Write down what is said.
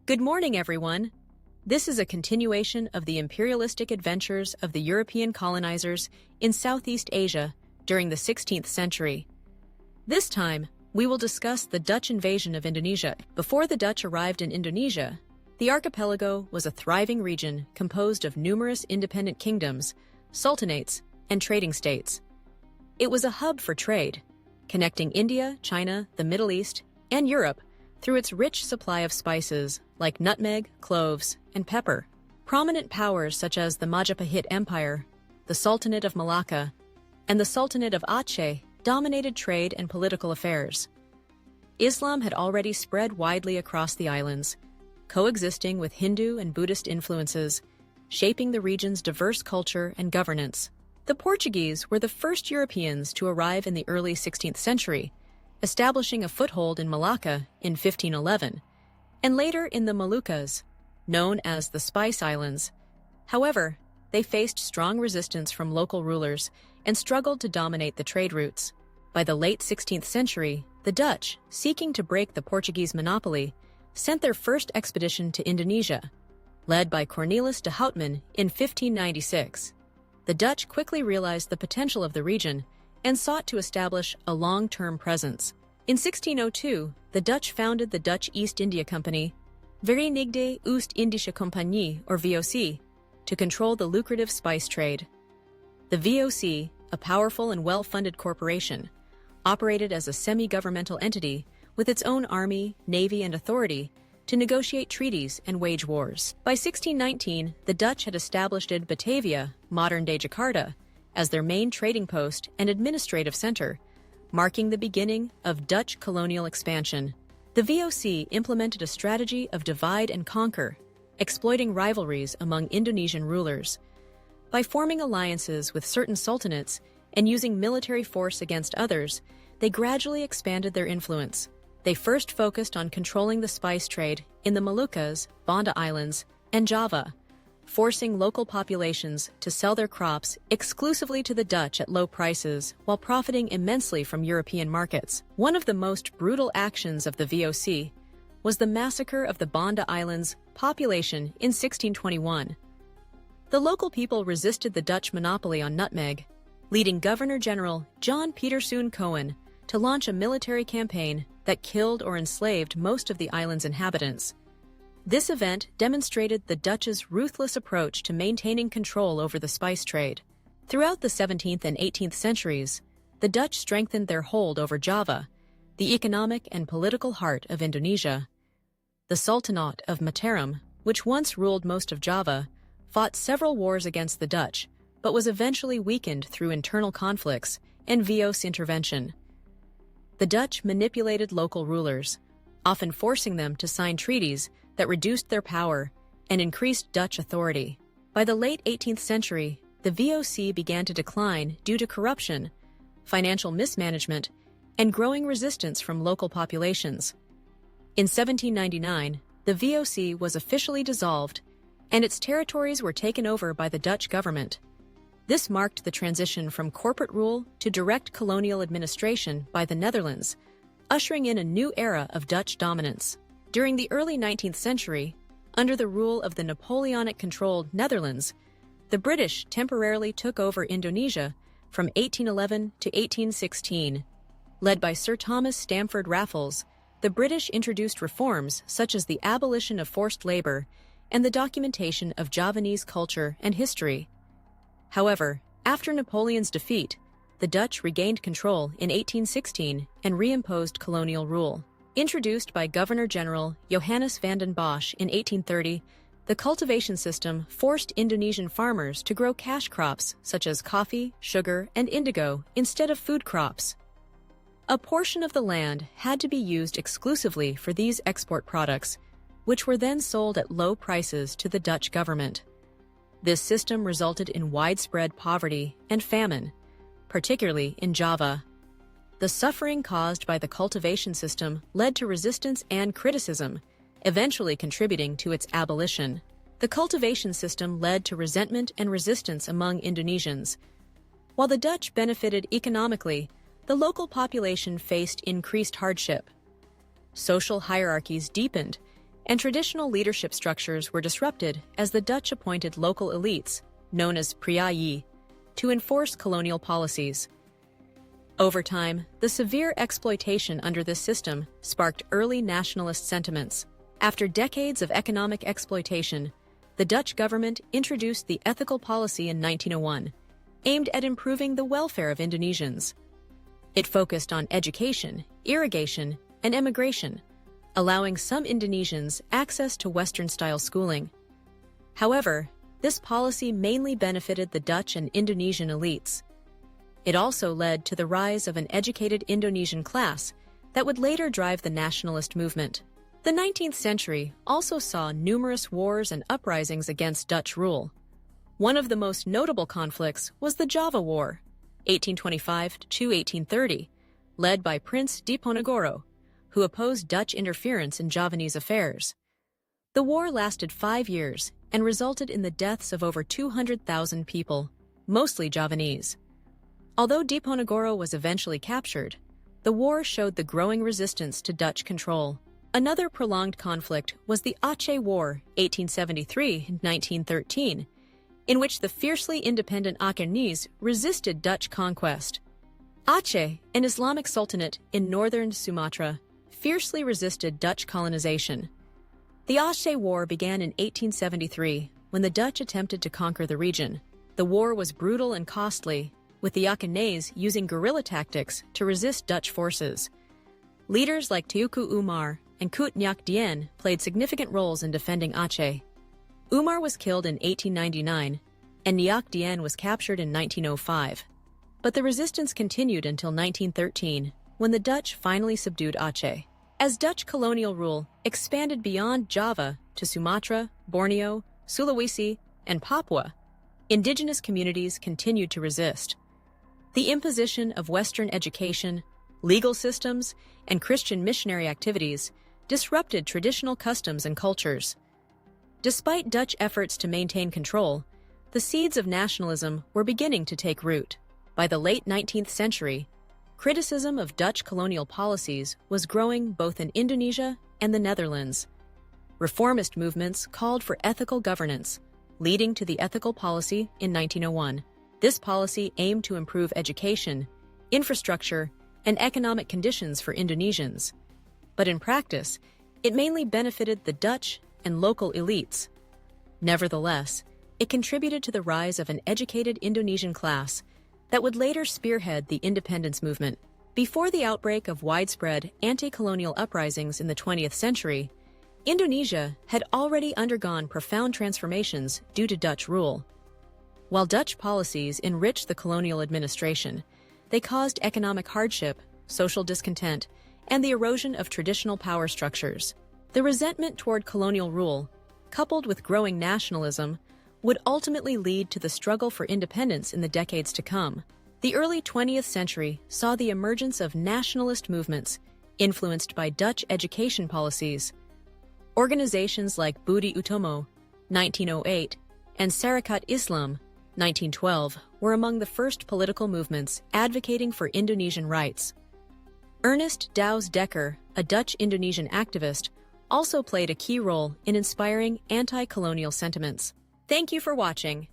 Good morning, everyone. This is a continuation of the imperialistic adventures of the European colonizers in Southeast Asia during the 16th century. This time, we will discuss the Dutch invasion of Indonesia. Before the Dutch arrived in Indonesia, the archipelago was a thriving region composed of numerous independent kingdoms, sultanates, and trading states. It was a hub for trade, connecting India, China, the Middle East, and Europe through its rich supply of spices like nutmeg, cloves, and pepper. Prominent powers such as the Majapahit Empire, the Sultanate of Malacca, and the Sultanate of Aceh dominated trade and political affairs. Islam had already spread widely across the islands, coexisting with Hindu and Buddhist influences, shaping the region's diverse culture and governance. The Portuguese were the first Europeans to arrive in the early 16th century, establishing a foothold in Malacca in 1511, and later in the Moluccas, known as the Spice Islands. However, they faced strong resistance from local rulers and struggled to dominate the trade routes. By the late 16th century, the Dutch, seeking to break the Portuguese monopoly, sent their first expedition to Indonesia, led by Cornelis de Houtman in 1596. The Dutch quickly realized the potential of the region and sought to establish a long-term presence. In 1602, the Dutch founded the Dutch East India Company, Verenigde Oost-Indische Compagnie, or VOC, to control the lucrative spice trade. The VOC, a powerful and well-funded corporation, operated as a semi-governmental entity with its own army, navy, and authority to negotiate treaties and wage wars. By 1619, the Dutch had established Batavia, modern-day Jakarta, as their main trading post and administrative center, marking the beginning of Dutch colonial expansion. The VOC implemented a strategy of divide and conquer, exploiting rivalries among Indonesian rulers. By forming alliances with certain sultanates and using military force against others, they gradually expanded their influence. They first focused on controlling the spice trade in the Moluccas, Banda Islands, and Java, forcing local populations to sell their crops exclusively to the Dutch at low prices while profiting immensely from European markets. One of the most brutal actions of the VOC was the massacre of the Banda Islands population in 1621. The local people resisted the Dutch monopoly on nutmeg, leading Governor-General John Pieterszoon Cohen to launch a military campaign that killed or enslaved most of the island's inhabitants. This event demonstrated the Dutch's ruthless approach to maintaining control over the spice trade. Throughout the 17th and 18th centuries, the Dutch strengthened their hold over Java, the economic and political heart of Indonesia. The Sultanate of Mataram, which once ruled most of Java, fought several wars against the Dutch, but was eventually weakened through internal conflicts and VOC intervention. The Dutch manipulated local rulers, often forcing them to sign treaties that reduced their power and increased Dutch authority. By the late 18th century, the VOC began to decline due to corruption, financial mismanagement, and growing resistance from local populations. In 1799, the VOC was officially dissolved, and its territories were taken over by the Dutch government. This marked the transition from corporate rule to direct colonial administration by the Netherlands, ushering in a new era of Dutch dominance. During the early 19th century, under the rule of the Napoleonic-controlled Netherlands, the British temporarily took over Indonesia from 1811 to 1816. Led by Sir Thomas Stamford Raffles, the British introduced reforms such as the abolition of forced labor and the documentation of Javanese culture and history. However, after Napoleon's defeat, the Dutch regained control in 1816 and reimposed colonial rule. Introduced by Governor-General Johannes van den Bosch in 1830, the cultivation system forced Indonesian farmers to grow cash crops such as coffee, sugar, and indigo instead of food crops. A portion of the land had to be used exclusively for these export products, which were then sold at low prices to the Dutch government. This system resulted in widespread poverty and famine, particularly in Java. The suffering caused by the cultivation system led to resistance and criticism, eventually contributing to its abolition. The cultivation system led to resentment and resistance among Indonesians. While the Dutch benefited economically, the local population faced increased hardship. Social hierarchies deepened, and traditional leadership structures were disrupted as the Dutch appointed local elites, known as priayi, to enforce colonial policies. Over time, the severe exploitation under this system sparked early nationalist sentiments. After decades of economic exploitation, the Dutch government introduced the ethical policy in 1901, aimed at improving the welfare of Indonesians. It focused on education, irrigation, and immigration, allowing some Indonesians access to Western-style schooling. However, this policy mainly benefited the Dutch and Indonesian elites. It also led to the rise of an educated Indonesian class that would later drive the nationalist movement. The 19th century also saw numerous wars and uprisings against Dutch rule. One of the most notable conflicts was the Java War, 1825 to 1830, led by Prince Diponegoro, who opposed Dutch interference in Javanese affairs. The war lasted 5 years and resulted in the deaths of over 200,000 people, mostly Javanese. Although Diponegoro was eventually captured, the war showed the growing resistance to Dutch control. Another prolonged conflict was the Aceh War, 1873 and 1913, in which the fiercely independent Acehnese resisted Dutch conquest. Aceh, an Islamic sultanate in northern Sumatra, fiercely resisted Dutch colonization. The Aceh War began in 1873 when the Dutch attempted to conquer the region. The war was brutal and costly, with the Acehnese using guerrilla tactics to resist Dutch forces. Leaders like Teuku Umar and Kut Nyak Dien played significant roles in defending Aceh. Umar was killed in 1899, and Nyak Dien was captured in 1905. But the resistance continued until 1913, when the Dutch finally subdued Aceh. As Dutch colonial rule expanded beyond Java to Sumatra, Borneo, Sulawesi, and Papua, indigenous communities continued to resist. The imposition of Western education, legal systems, and Christian missionary activities disrupted traditional customs and cultures. Despite Dutch efforts to maintain control, the seeds of nationalism were beginning to take root. By the late 19th century, criticism of Dutch colonial policies was growing both in Indonesia and the Netherlands. Reformist movements called for ethical governance, leading to the ethical policy in 1901. This policy aimed to improve education, infrastructure, and economic conditions for Indonesians. But in practice, it mainly benefited the Dutch and local elites. Nevertheless, it contributed to the rise of an educated Indonesian class that would later spearhead the independence movement. Before the outbreak of widespread anti-colonial uprisings in the 20th century, Indonesia had already undergone profound transformations due to Dutch rule. While Dutch policies enriched the colonial administration, they caused economic hardship, social discontent, and the erosion of traditional power structures. The resentment toward colonial rule, coupled with growing nationalism, would ultimately lead to the struggle for independence in the decades to come. The early 20th century saw the emergence of nationalist movements influenced by Dutch education policies. Organizations like Budi Utomo, 1908, and Sarekat Islam, 1912, were among the first political movements advocating for Indonesian rights. Ernest Douws Dekker, a Dutch-Indonesian activist, also played a key role in inspiring anti-colonial sentiments. Thank you for watching.